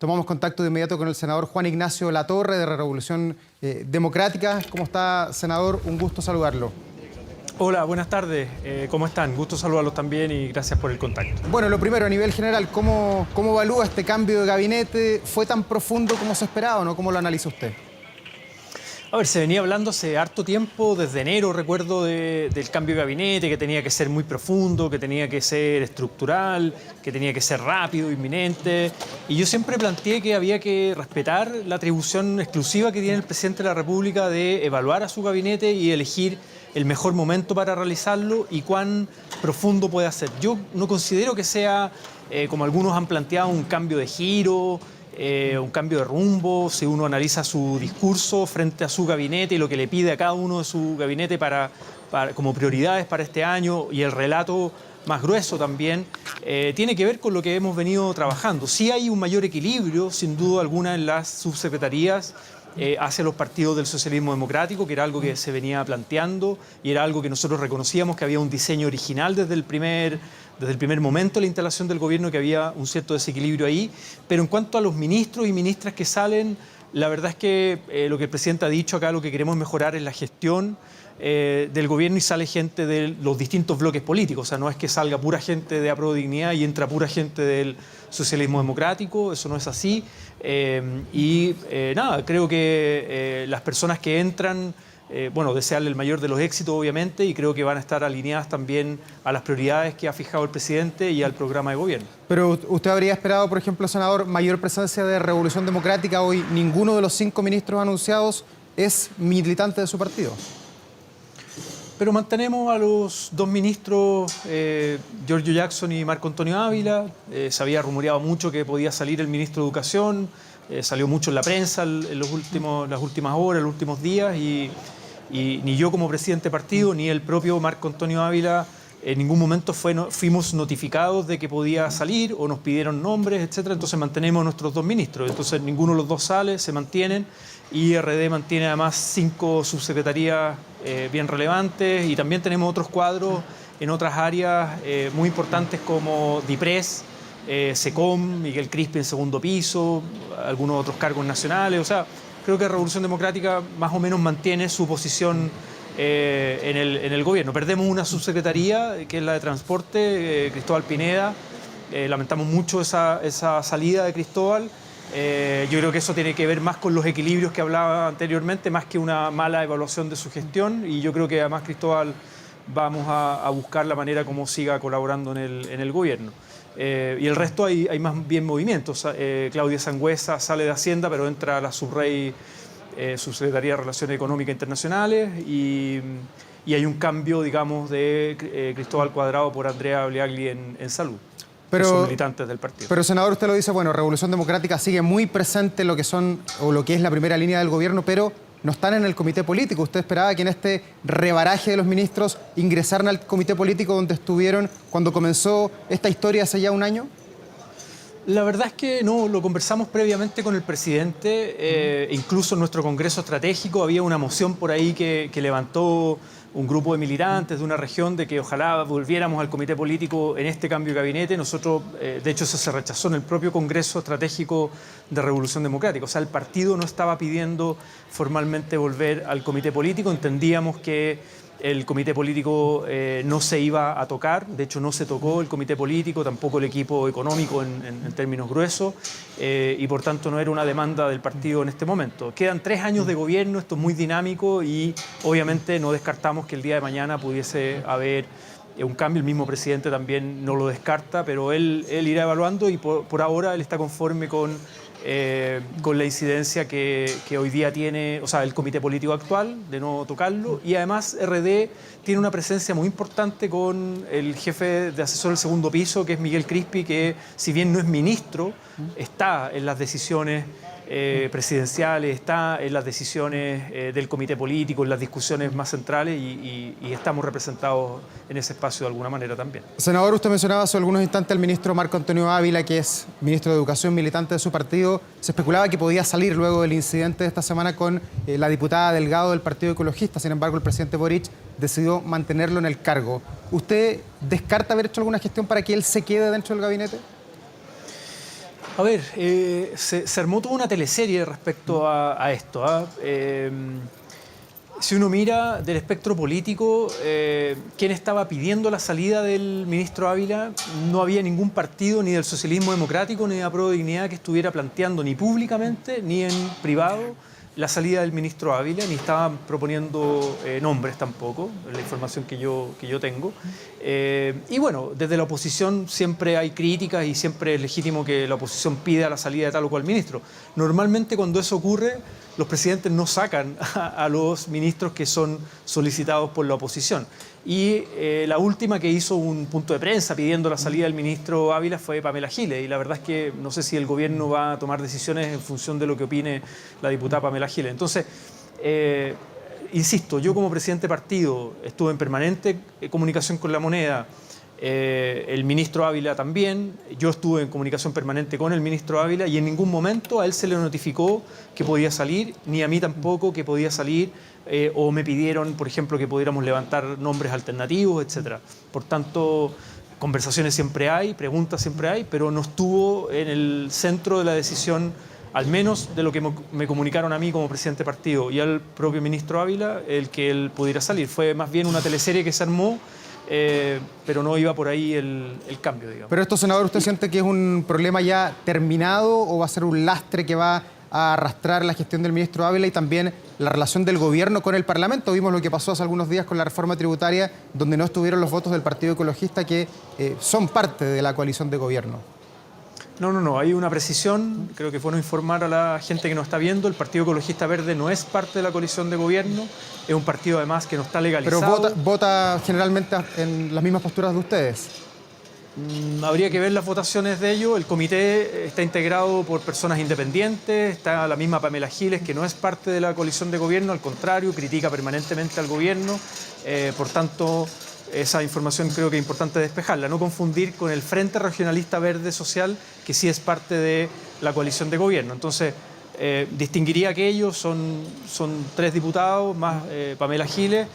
Tomamos contacto de inmediato con el senador Juan Ignacio Latorre, de Revolución Democrática. ¿Cómo está, senador? Un gusto saludarlo. Hola, buenas tardes. ¿Cómo están? Gusto saludarlos también y gracias por el contacto. Bueno, lo primero, a nivel general, ¿cómo evalúa este cambio de gabinete? ¿Fue tan profundo como se esperaba o no? ¿Cómo lo analiza usted? A ver, se venía hablando hace harto tiempo, desde enero recuerdo del cambio de gabinete, que tenía que ser muy profundo, que tenía que ser estructural, que tenía que ser rápido, inminente. Y yo siempre planteé que había que respetar la atribución exclusiva que tiene el presidente de la República de evaluar a su gabinete y elegir el mejor momento para realizarlo y cuán profundo puede ser. Yo no considero que sea, como algunos han planteado, un cambio de giro, un cambio de rumbo. Si uno analiza su discurso frente a su gabinete y lo que le pide a cada uno de su gabinete como prioridades para este año y el relato más grueso también, tiene que ver con lo que hemos venido trabajando. Sí hay un mayor equilibrio, sin duda alguna, en las subsecretarías hacia los partidos del socialismo democrático, que era algo que se venía planteando y era algo que nosotros reconocíamos que había un diseño original desde el primer momento de la instalación del gobierno, que había un cierto desequilibrio ahí. Pero en cuanto a los ministros y ministras que salen, la verdad es que lo que el presidente ha dicho acá, lo que queremos mejorar es la gestión del gobierno, y sale gente de los distintos bloques políticos. O sea, no es que salga pura gente de Apruebo Dignidad y entra pura gente del socialismo democrático, eso no es así. Nada, creo que las personas que entran, desearle el mayor de los éxitos, obviamente, y creo que van a estar alineadas también a las prioridades que ha fijado el presidente y al programa de gobierno. Pero usted habría esperado, por ejemplo, senador, mayor presencia de Revolución Democrática. Hoy ninguno de los 5 ministros anunciados es militante de su partido. Pero mantenemos a los 2 ministros, Giorgio Jackson y Marco Antonio Ávila. Se había rumoreado mucho que podía salir el ministro de Educación, salió mucho en la prensa en las últimas horas, los últimos días, y ni yo como presidente de partido, ni el propio Marco Antonio Ávila en ningún momento fuimos notificados de que podía salir o nos pidieron nombres, etc. Entonces mantenemos a nuestros 2 ministros. Entonces ninguno de los 2 sale, se mantienen, y RD mantiene además 5 subsecretarías bien relevantes, y también tenemos otros cuadros en otras áreas muy importantes como DIPRES, SECOM, Miguel Crispi en segundo piso, algunos otros cargos nacionales. O sea, creo que Revolución Democrática más o menos mantiene su posición en el gobierno. Perdemos una subsecretaría, que es la de Transporte, Cristóbal Pineda. Lamentamos mucho esa salida de Cristóbal. Yo creo que eso tiene que ver más con los equilibrios que hablaba anteriormente, más que una mala evaluación de su gestión, y yo creo que además Cristóbal vamos a buscar la manera como siga colaborando en el gobierno. Y el resto hay más bien movimientos. Claudia Sangüesa sale de Hacienda, pero entra a la Subsecretaría de Relaciones Económicas Internacionales, y hay un cambio, digamos, de Cristóbal Cuadrado por Andrea Bliagli en Salud. Pero son militantes del partido. Pero, senador, usted lo dice, bueno, Revolución Democrática sigue muy presente en lo que es la primera línea del gobierno, pero no están en el comité político. ¿Usted esperaba que en este rebaraje de los ministros ingresaran al comité político donde estuvieron cuando comenzó esta historia hace ya un año? La verdad es que no, lo conversamos previamente con el presidente. Incluso en nuestro congreso estratégico había una moción por ahí que levantó un grupo de militantes de una región de que ojalá volviéramos al comité político en este cambio de gabinete. Nosotros, de hecho, eso se rechazó en el propio Congreso Estratégico de Revolución Democrática. O sea, el partido no estaba pidiendo formalmente volver al comité político. Entendíamos que el comité político no se iba a tocar. De hecho, no se tocó el comité político, tampoco el equipo económico en términos gruesos, y por tanto no era una demanda del partido en este momento. Quedan 3 años de gobierno, esto es muy dinámico, y obviamente no descartamos que el día de mañana pudiese haber un cambio. El mismo presidente también no lo descarta, pero él irá evaluando, y por ahora él está conforme con la incidencia que hoy día tiene, o sea, el comité político actual, de no tocarlo. Y además RD tiene una presencia muy importante con el jefe de asesor del segundo piso, que es Miguel Crispi, que si bien no es ministro, está en las decisiones presidenciales, está en las decisiones del comité político, en las discusiones más centrales, y estamos representados en ese espacio de alguna manera también. Senador, usted mencionaba hace algunos instantes al ministro Marco Antonio Ávila, que es ministro de Educación, militante de su partido. Se especulaba que podía salir luego del incidente de esta semana con la diputada Delgado del Partido Ecologista. Sin embargo, el presidente Boric decidió mantenerlo en el cargo. ¿Usted descarta haber hecho alguna gestión para que él se quede dentro del gabinete? A ver, se armó toda una teleserie respecto a esto. Si uno mira del espectro político, quién estaba pidiendo la salida del ministro Ávila, no había ningún partido, ni del socialismo democrático, ni de Apruebo Dignidad, que estuviera planteando ni públicamente, ni en privado, la salida del ministro Ávila, ni estaban proponiendo nombres tampoco, la información que yo tengo. Y bueno, desde la oposición siempre hay críticas y siempre es legítimo que la oposición pida la salida de tal o cual ministro. Normalmente cuando eso ocurre, los presidentes no sacan a los ministros que son solicitados por la oposición. Y la última que hizo un punto de prensa pidiendo la salida del ministro Ávila fue Pamela Giles. Y la verdad es que no sé si el gobierno va a tomar decisiones en función de lo que opine la diputada Pamela Giles. Entonces, insisto, yo como presidente de partido estuve en permanente comunicación con La Moneda. El ministro Ávila también, yo estuve en comunicación permanente con el ministro Ávila y en ningún momento a él se le notificó que podía salir, ni a mí tampoco que podía salir, o me pidieron, por ejemplo, que pudiéramos levantar nombres alternativos, etc. Por tanto, conversaciones siempre hay, preguntas siempre hay, pero no estuvo en el centro de la decisión, al menos de lo que me comunicaron a mí como presidente de partido y al propio ministro Ávila, el que él pudiera salir. Fue más bien una teleserie que se armó, pero no iba por ahí el cambio, digamos. Pero esto, senador, ¿usted siente que es un problema ya terminado o va a ser un lastre que va a arrastrar la gestión del ministro Ávila y también la relación del gobierno con el Parlamento? Vimos lo que pasó hace algunos días con la reforma tributaria, donde no estuvieron los votos del Partido Ecologista, que son parte de la coalición de gobierno. No, hay una precisión, creo que es bueno informar a la gente que nos está viendo, el Partido Ecologista Verde no es parte de la coalición de gobierno, es un partido además que no está legalizado. Pero vota generalmente en las mismas posturas de ustedes. Habría que ver las votaciones de ellos. El comité está integrado por personas independientes, está la misma Pamela Giles, que no es parte de la coalición de gobierno, al contrario, critica permanentemente al gobierno, por tanto, esa información creo que es importante despejarla, no confundir con el Frente Regionalista Verde Social, que sí es parte de la coalición de gobierno. Entonces, distinguiría que ellos son 3 diputados más Pamela Giles,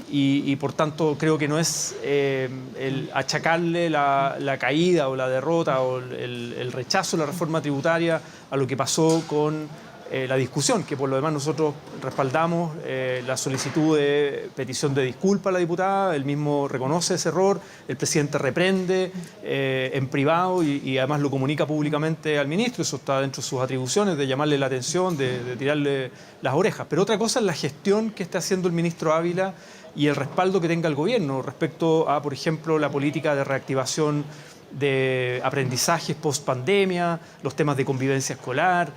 y por tanto creo que no es el achacarle la caída o la derrota o el rechazo de la reforma tributaria a lo que pasó con la discusión, que por lo demás nosotros respaldamos la solicitud de petición de disculpa a la diputada, él mismo reconoce ese error, el presidente reprende en privado y además lo comunica públicamente al ministro, eso está dentro de sus atribuciones, de llamarle la atención, de tirarle las orejas. Pero otra cosa es la gestión que está haciendo el ministro Ávila y el respaldo que tenga el gobierno respecto a, por ejemplo, la política de reactivación de aprendizajes post-pandemia, los temas de convivencia escolar,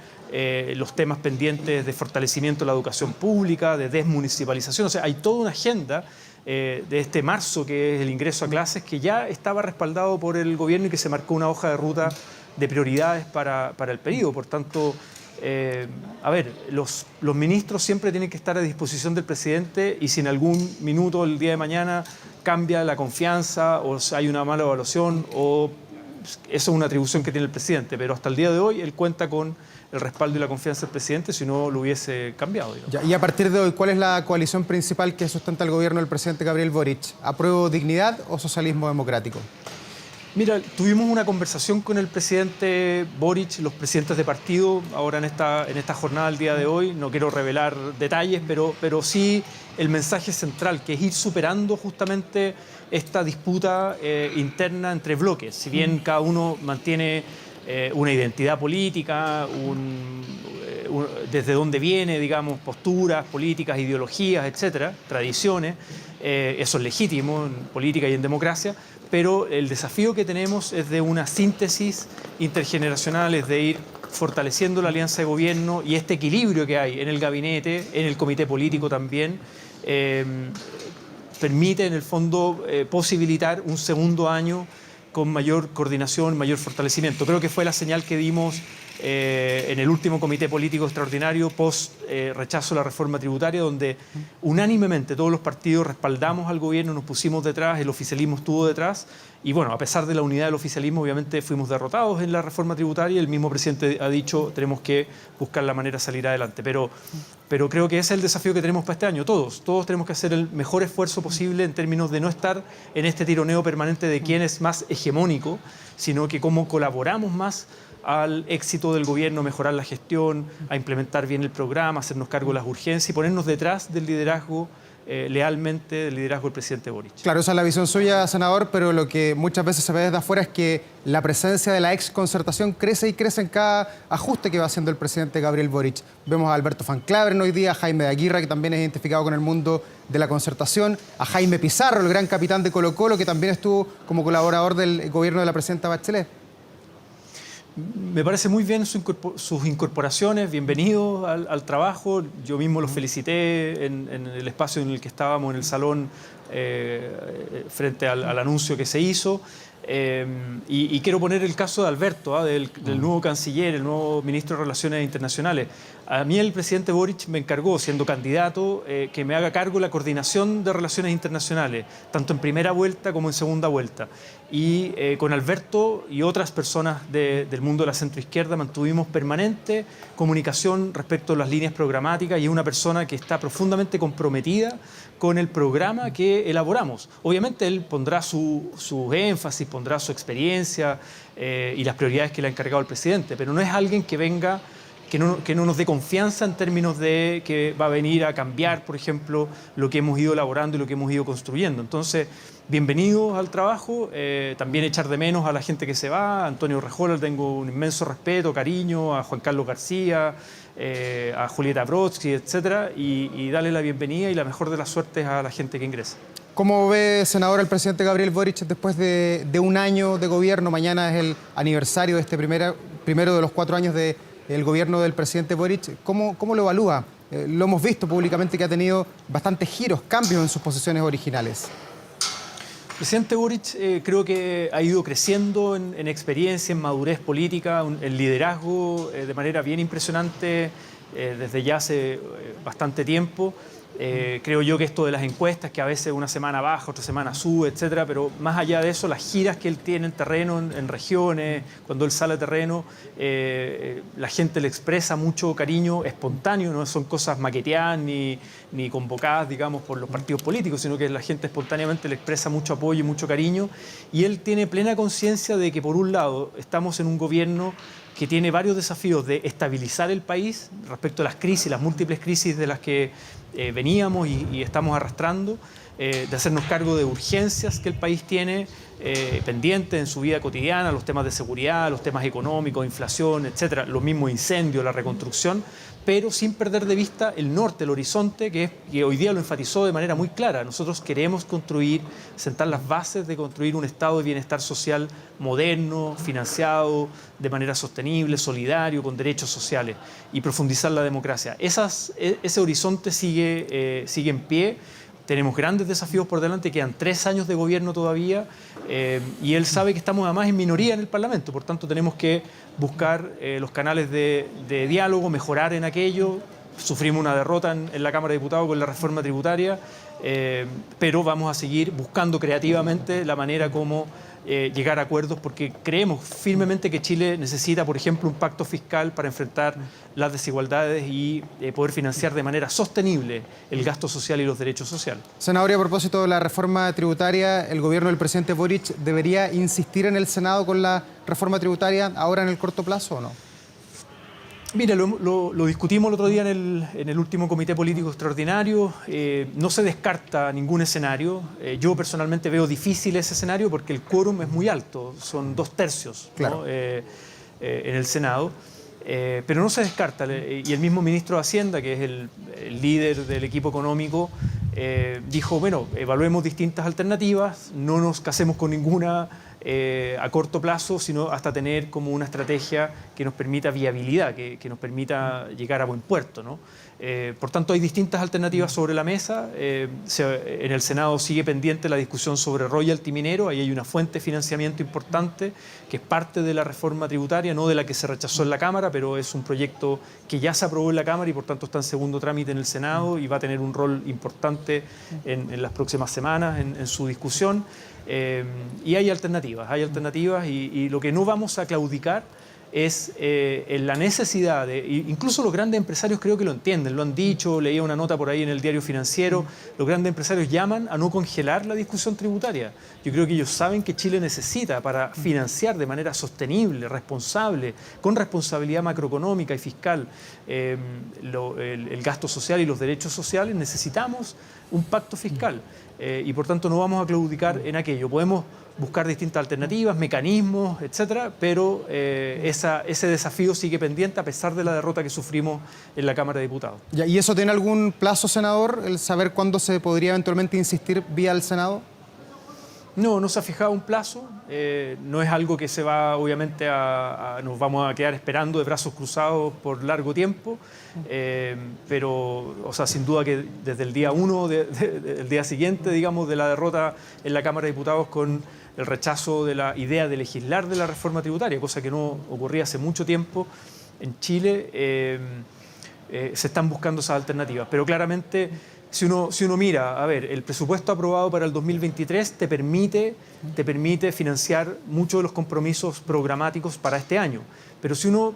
los temas pendientes de fortalecimiento de la educación pública, de desmunicipalización. O sea, hay toda una agenda de este marzo, que es el ingreso a clases, que ya estaba respaldado por el gobierno y que se marcó una hoja de ruta de prioridades para el periodo. Por tanto, los ministros siempre tienen que estar a disposición del presidente y si en algún minuto el día de mañana cambia la confianza o hay una mala evaluación, o eso es una atribución que tiene el presidente, pero hasta el día de hoy él cuenta con el respaldo y la confianza del presidente, si no lo hubiese cambiado. Ya, y a partir de hoy, ¿cuál es la coalición principal que sustenta el gobierno del presidente Gabriel Boric? ¿Apruebo Dignidad o Socialismo Democrático? Mira, tuvimos una conversación con el presidente Boric, los presidentes de partido, ahora en esta jornada, el día de hoy. No quiero revelar detalles, pero sí el mensaje central, que es ir superando justamente esta disputa interna entre bloques. Si bien cada uno mantiene una identidad política, desde dónde viene, digamos, posturas políticas, ideologías, etcétera, tradiciones, eso es legítimo en política y en democracia, pero el desafío que tenemos es de una síntesis intergeneracional, es de ir fortaleciendo la alianza de gobierno y este equilibrio que hay en el gabinete, en el comité político también, permite en el fondo posibilitar un segundo año con mayor coordinación, mayor fortalecimiento. Creo que fue la señal que dimos en el último comité político extraordinario post rechazo a la reforma tributaria, donde unánimemente todos los partidos respaldamos al gobierno, nos pusimos detrás, el oficialismo estuvo detrás. Y bueno, a pesar de la unidad del oficialismo, obviamente fuimos derrotados en la reforma tributaria. El mismo presidente ha dicho, tenemos que buscar la manera de salir adelante. Pero creo que ese es el desafío que tenemos para este año. Todos tenemos que hacer el mejor esfuerzo posible en términos de no estar en este tironeo permanente de quién es más hegemónico, sino que cómo colaboramos más al éxito del gobierno, mejorar la gestión, a implementar bien el programa, hacernos cargo de las urgencias y ponernos detrás del liderazgo lealmente del liderazgo del presidente Boric. Claro, esa es la visión suya, senador, pero lo que muchas veces se ve desde afuera es que la presencia de la exconcertación crece y crece en cada ajuste que va haciendo el presidente Gabriel Boric. Vemos a Alberto Van Claveren hoy día, a Jaime de Aguirre, que también es identificado con el mundo de la concertación, a Jaime Pizarro, el gran capitán de Colo-Colo, que también estuvo como colaborador del gobierno de la presidenta Bachelet. Me parece muy bien sus incorporaciones, bienvenidos al trabajo. Yo mismo los felicité en el espacio en el que estábamos, en el salón, frente al anuncio que se hizo. Y quiero poner el caso de Alberto, del nuevo canciller, el nuevo ministro de Relaciones Internacionales. A mí el presidente Boric me encargó, siendo candidato, que me haga cargo la coordinación de relaciones internacionales, tanto en primera vuelta como en segunda vuelta. Y con Alberto y otras personas del mundo de la centroizquierda mantuvimos permanente comunicación respecto a las líneas programáticas, y es una persona que está profundamente comprometida con el programa que elaboramos. Obviamente él pondrá su énfasis, pondrá su experiencia y las prioridades que le ha encargado el presidente, pero no es alguien que venga, que no nos dé confianza en términos de que va a venir a cambiar, por ejemplo, lo que hemos ido elaborando y lo que hemos ido construyendo. Entonces, bienvenidos al trabajo. También echar de menos a la gente que se va. A Antonio Rejola tengo un inmenso respeto, cariño, a Juan Carlos García, a Julieta Brodsky, etcétera, y darle la bienvenida y la mejor de las suertes a la gente que ingresa. ¿Cómo ve, senador, el presidente Gabriel Boric después de un año de gobierno? Mañana es el aniversario de este primero de los 4 años del gobierno del presidente Boric. ¿Cómo lo evalúa? Lo hemos visto públicamente que ha tenido bastantes giros, cambios en sus posiciones originales. El presidente Boric creo que ha ido creciendo en experiencia, en madurez política, en liderazgo de manera bien impresionante desde ya hace bastante tiempo. Creo yo que esto de las encuestas, que a veces una semana baja, otra semana sube, etcétera, pero más allá de eso, las giras que él tiene en terreno, en regiones, cuando él sale a terreno, la gente le expresa mucho cariño espontáneo, no son cosas maqueteadas ni convocadas, digamos, por los partidos políticos, sino que la gente espontáneamente le expresa mucho apoyo y mucho cariño, y él tiene plena conciencia de que, por un lado, estamos en un gobierno que tiene varios desafíos de estabilizar el país respecto a las crisis, las múltiples crisis de las que veníamos y estamos arrastrando, de hacernos cargo de urgencias que el país tiene pendientes en su vida cotidiana, los temas de seguridad, los temas económicos, inflación, etcétera, los mismos incendios, la reconstrucción, pero sin perder de vista el norte, el horizonte, que hoy día lo enfatizó de manera muy clara. Nosotros queremos sentar las bases de construir un estado de bienestar social moderno, financiado, de manera sostenible, solidario, con derechos sociales, y profundizar la democracia. Ese horizonte sigue en pie. Tenemos grandes desafíos por delante, quedan 3 años de gobierno todavía, y él sabe que estamos además en minoría en el Parlamento, por tanto tenemos que buscar los canales de diálogo, mejorar en aquello. Sufrimos una derrota en la Cámara de Diputados con la reforma tributaria, pero vamos a seguir buscando creativamente la manera como llegar a acuerdos, porque creemos firmemente que Chile necesita, por ejemplo, un pacto fiscal para enfrentar las desigualdades y poder financiar de manera sostenible el gasto social y los derechos sociales. Senador, y a propósito de la reforma tributaria, ¿el gobierno del presidente Boric debería insistir en el Senado con la reforma tributaria ahora en el corto plazo o no? Mira, lo discutimos el otro día en el último comité político extraordinario. No se descarta ningún escenario. Yo personalmente veo difícil ese escenario porque el quórum es muy alto, son 2/3, claro, ¿no? En el Senado. Pero no se descarta. Y el mismo ministro de Hacienda, que es el líder del equipo económico, dijo, bueno, evaluemos distintas alternativas, no nos casemos con ninguna a corto plazo, sino hasta tener como una estrategia que nos permita viabilidad, que nos permita llegar a buen puerto, ¿no? Por tanto, hay distintas alternativas sobre la mesa. En el Senado sigue pendiente la discusión sobre royalty minero. Ahí hay una fuente de financiamiento importante que es parte de la reforma tributaria, no de la que se rechazó en la Cámara, pero es un proyecto que ya se aprobó en la Cámara y por tanto está en segundo trámite en el Senado y va a tener un rol importante en las próximas semanas en su discusión. Y hay alternativas y lo que no vamos a claudicar es en la necesidad de, incluso los grandes empresarios creo que lo entienden, lo han dicho, leía una nota por ahí en el Diario Financiero, los grandes empresarios llaman a no congelar la discusión tributaria. Yo creo que ellos saben que Chile necesita para financiar de manera sostenible, responsable, con responsabilidad macroeconómica y fiscal el gasto social y los derechos sociales, necesitamos un pacto fiscal y por tanto no vamos a claudicar en aquello. Podemos buscar distintas alternativas, mecanismos, etcétera, pero ese desafío sigue pendiente a pesar de la derrota que sufrimos en la Cámara de Diputados. Ya, ¿y eso tiene algún plazo, senador, el saber cuándo se podría eventualmente insistir vía el Senado? No se ha fijado un plazo, no es algo que se va, obviamente, nos vamos a quedar esperando de brazos cruzados por largo tiempo, pero, o sea, sin duda que desde el día 1, el día siguiente, digamos, de la derrota en la Cámara de Diputados con el rechazo de la idea de legislar de la reforma tributaria, cosa que no ocurría hace mucho tiempo en Chile, se están buscando esas alternativas, pero claramente si uno mira, a ver, el presupuesto aprobado para el 2023 te permite financiar muchos de los compromisos programáticos para este año. Pero si uno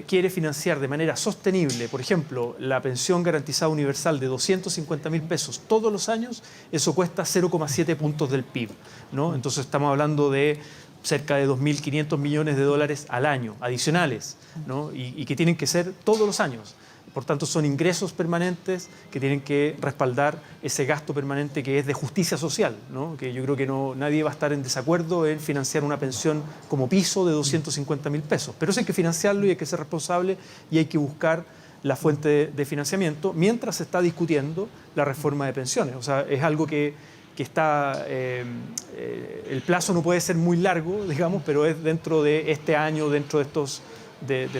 quiere financiar de manera sostenible, por ejemplo, la pensión garantizada universal de 250.000 pesos todos los años, eso cuesta 0,7 puntos del PIB, ¿no? Entonces estamos hablando de cerca de 2.500 millones de dólares al año adicionales, ¿no? Y que tienen que ser todos los años. Por tanto, son ingresos permanentes que tienen que respaldar ese gasto permanente que es de justicia social, ¿no? Que yo creo que nadie va a estar en desacuerdo en financiar una pensión como piso de 250.000 pesos. Pero eso hay que financiarlo y hay que ser responsable y hay que buscar la fuente de financiamiento mientras se está discutiendo la reforma de pensiones. O sea, es algo que está... el plazo no puede ser muy largo, digamos, pero es dentro de este año, dentro de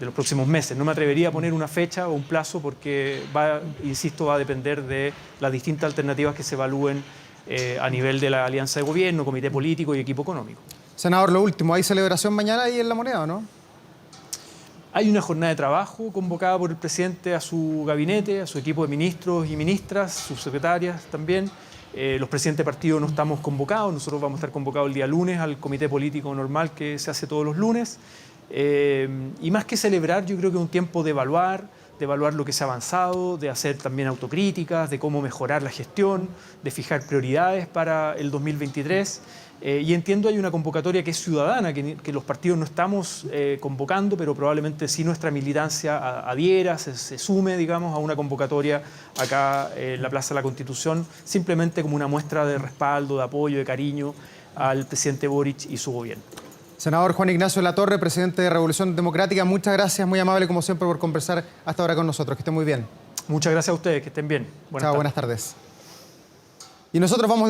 los próximos meses. No me atrevería a poner una fecha o un plazo porque insisto, va a depender de las distintas alternativas que se evalúen a nivel de la alianza de gobierno, comité político y equipo económico. Senador, lo último, ¿hay celebración mañana ahí en La Moneda o no? Hay una jornada de trabajo convocada por el presidente a su gabinete, a su equipo de ministros y ministras, subsecretarias también. Los presidentes de partido no estamos convocados, nosotros vamos a estar convocados el día lunes al comité político normal que se hace todos los lunes. Y más que celebrar, yo creo que es un tiempo de evaluar lo que se ha avanzado, de hacer también autocríticas, de cómo mejorar la gestión, de fijar prioridades para el 2023. Y entiendo hay una convocatoria que es ciudadana, que los partidos no estamos convocando, pero probablemente sí nuestra militancia adhiera, se sume, digamos, a una convocatoria acá en la Plaza de la Constitución, simplemente como una muestra de respaldo, de apoyo, de cariño al presidente Boric y su gobierno. Senador Juan Ignacio Latorre, presidente de Revolución Democrática, muchas gracias, muy amable como siempre por conversar hasta ahora con nosotros. Que estén muy bien. Muchas gracias a ustedes, que estén bien. Buenas tardes. Y nosotros vamos